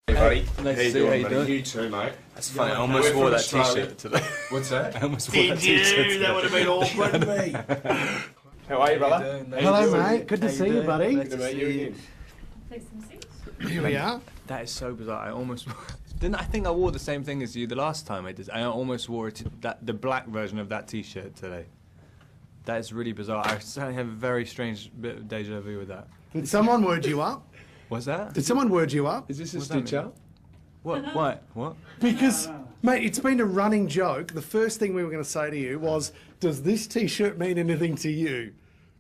Hey buddy, Nice to see you. How you doing? You too, mate. That's funny. I almost wore that t-shirt today. What's that? I almost wore that t-shirt today. That would have been awkward to me. How are you, brother? Hello, mate. Good to see you, buddy. Good to meet you again. Take some seats. Here we are. That is so bizarre. I almost didn't. I think I wore the same thing as you the last time I did. I almost wore the black version of that t-shirt today. That is really bizarre. I certainly have a very strange bit of deja vu with that. Did someone word you up? What's that? Did someone word you up? Is this a What's that stitch mean? up? What? What? Because, mate, it's been a running joke. The first thing we were going to say to you was, does this t-shirt mean anything to you?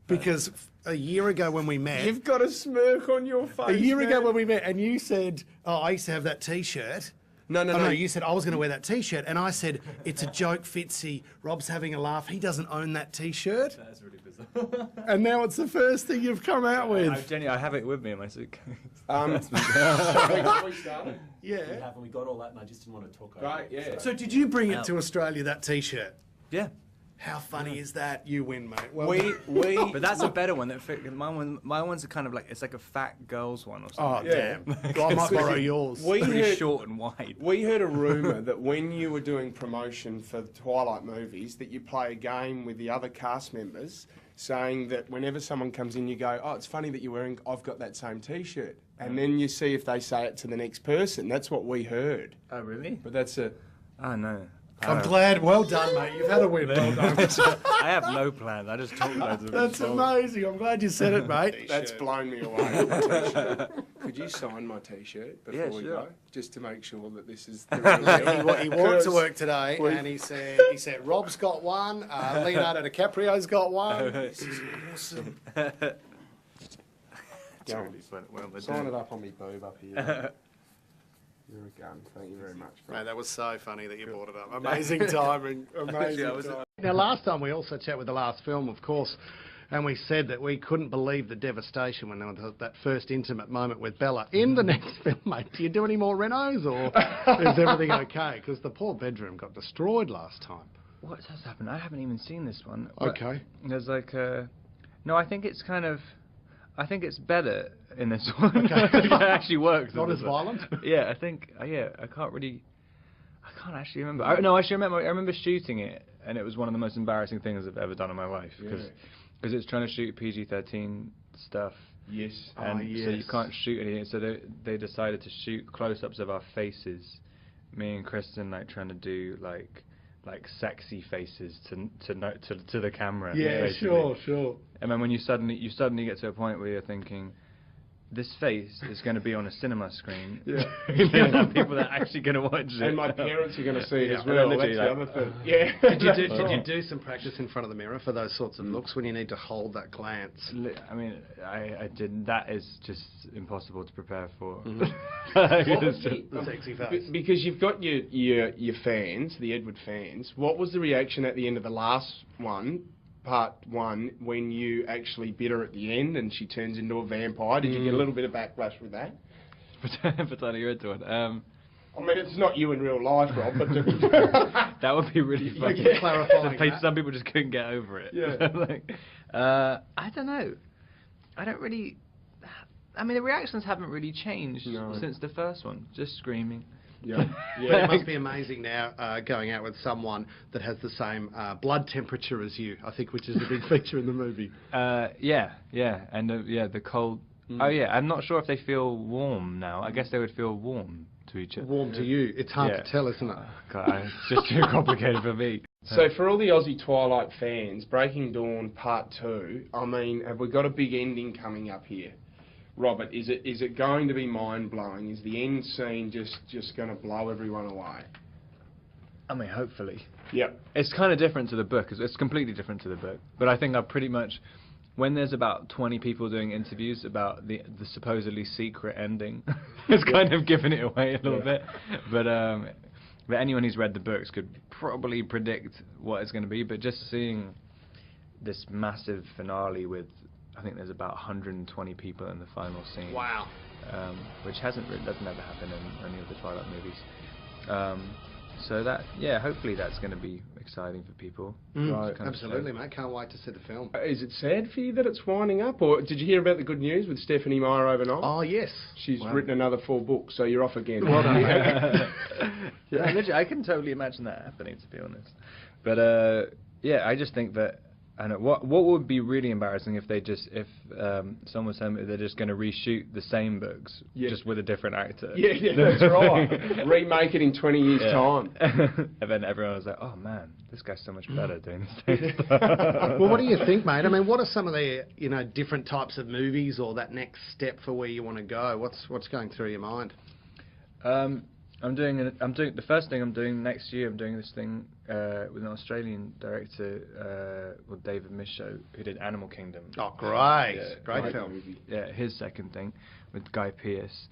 Because a year ago when we met... You've got a smirk on your face. A year ago when we met, and you said, oh, I used to have that t-shirt. No. No, you said I was going to wear that t-shirt, and I said, it's a joke, Fitzy. Rob's having a laugh. He doesn't own that t-shirt. That's really bizarre. And now it's the first thing you've come out with. Jenny, I have it with me in my suitcase. We started. Yeah. We got all that, and I just didn't want to talk over Right, it. yeah. So did you bring it to Australia, that t-shirt? Yeah. How funny is that? You win, mate. Well, But that's a better one. That fit, my ones are kind of like, it's like a fat girl's one or oh, something. damn. Well, I might borrow yours. We Pretty heard, short and wide. we heard a rumour that when you were doing promotion for the Twilight movies, that you play a game with the other cast members, saying that whenever someone comes in, you go, oh, it's funny that you're wearing, I've got that same T-shirt. And then you see if they say it to the next person. That's what we heard. Oh, really? But that's a... Oh, no. I'm glad. Well done, mate. You've had a win. Well done. I have no plans. I just talk loads of it. That's amazing. I'm glad you said it, mate. That's blown me away. My t-shirt. Could you sign my T-shirt before Yeah, we sure. go, just to make sure that this is the real deal? He walked to work today and he said, Rob's got one, Leonardo DiCaprio's got one. This is awesome. Go on. Sign it up on me boob up here. You're a gun. Thank you very much, bro. Mate, that was so funny that you brought it up. Amazing timing. Amazing timing. Now, last time we also chatted with the last film, of course, and we said that we couldn't believe the devastation when there was that first intimate moment with Bella. In the next film, mate, do you do any more renos, or is everything okay? Because the poor bedroom got destroyed last time. What has happened? I haven't even seen this one. Okay. There's like no, I think it's kind of... I think it's better in this one. I think it actually works. Not as violent? Yeah, I think... yeah, I can't actually remember. I remember shooting it, and it was one of the most embarrassing things I've ever done in my life. Because it's trying to shoot PG-13 stuff. Yes. And so you can't shoot anything. So they decided to shoot close-ups of our faces. Me and Kristen trying to do like sexy faces to the camera. Yeah, basically. sure. And then when you suddenly get to a point where you're thinking, this face is going to be on a cinema screen. Yeah. There's not people that are actually going to watch it. And my parents are going to see it as Yeah, well. literally, That's the like, other thing. Yeah. Did you do some practice in front of the mirror for those sorts of looks when you need to hold that glance? I mean, I didn't. That is just impossible to prepare for. The sexy face. Because you've got your fans, the Edward fans. What was the reaction at the end of the last one, part one, when you actually bit her at the end and she turns into a vampire? Did you get a little bit of backlash with that? For turning your into it. I mean, it's not you in real life, Rob, but That would be really funny. Clarifying that. Some people just couldn't get over it. Yeah. I don't know. I don't really... I mean, the reactions haven't really changed since the first one. Just screaming. Yeah. It must be amazing now going out with someone that has the same blood temperature as you, I think, which is a big feature in the movie. Yeah. And the cold... Oh, yeah, I'm not sure if they feel warm now. I guess they would feel warm to each other. Warm to you. It's hard to tell, isn't it? God, it's just too complicated for me. So for all the Aussie Twilight fans, Breaking Dawn Part 2, I mean, have we got a big ending coming up here? Robert, is it going to be mind-blowing? Is the end scene just going to blow everyone away? I mean, hopefully. Yep. It's kind of different to the book. It's completely different to the book. But I think I've pretty much... When there's about 20 people doing interviews about the supposedly secret ending, it's kind of giving it away a little bit. But anyone who's read the books could probably predict what it's going to be. But just seeing this massive finale with, I think there's about 120 people in the final scene. Wow. Which doesn't ever happen in any of the Twilight movies. So that, yeah, hopefully that's going to be exciting for people. Right. Absolutely, mate. Can't wait to see the film. Is it sad for you that it's winding up, or did you hear about the good news with Stephanie Meyer overnight? Oh, yes. She's written another 4 books, so you're off again. Well done. Yeah, literally, I can totally imagine that happening, to be honest. But yeah, I just think that, I know what would be really embarrassing if someone was telling me they're just going to reshoot the same books just with a different actor. Yeah, that's right. Remake it in 20 years' time. And then everyone was like, "Oh man, this guy's so much better doing the same stuff." Well, what do you think, mate? I mean, what are some of the different types of movies, or that next step for where you want to go? What's going through your mind? I'm doing the first thing I'm doing next year. I'm doing this thing with an Australian director, with David Michaud, who did Animal Kingdom. Oh, great! Yeah, great film. Yeah, his second thing with Guy Pearce.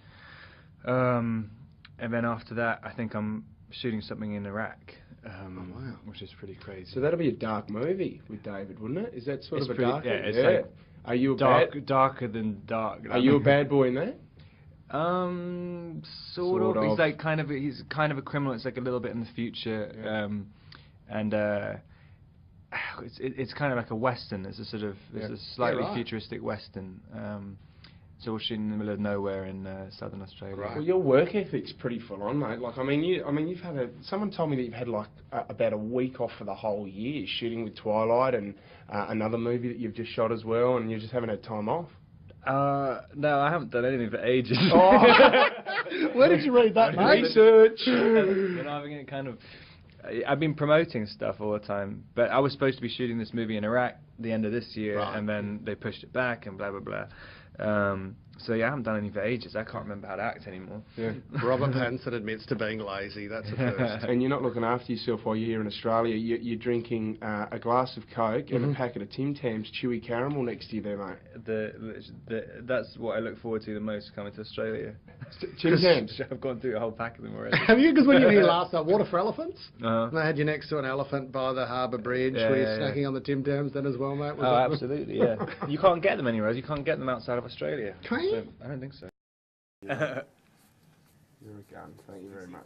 And then after that, I think I'm shooting something in Iraq, wow. which is pretty crazy. So that'll be a dark movie with David, wouldn't it? Is that sort of a dark? Yeah, it's like are you darker than dark? Are you a bad boy in that? Sort of. He's like kind of a criminal. It's like a little bit in the future, and it's kind of like a western. It's a sort of a slightly futuristic western. It's all shooting in the middle of nowhere in southern Australia. Right. Well, your work ethic's pretty full on, mate. Like, you've had someone told me that you've had like about a week off for the whole year shooting with Twilight and another movie that you've just shot as well, and you just haven't had time off. No, I haven't done anything for ages. Oh. Where did you read that, mate? Research. I've been promoting stuff all the time, but I was supposed to be shooting this movie in Iraq the end of this year, and then they pushed it back and blah blah blah. So yeah, I haven't done anything for ages. I can't remember how to act anymore. Yeah. Robert Pattinson admits to being lazy. That's a first. And you're not looking after yourself while you're here in Australia. You're drinking a glass of Coke and a packet of Tim Tams chewy caramel next to you there, mate. That's what I look forward to the most coming to Australia. Tim Tams? I've gone through a whole pack of them already. Have you? Because when you were here last night, Water for Elephants, and they had you next to an elephant by the harbour bridge. Were you snacking on the Tim Tams then as well, mate? Absolutely, yeah. You can't get them anywhere else. You can't get them outside of Australia. Can you? I don't think so. You're a gun. Thank you very much.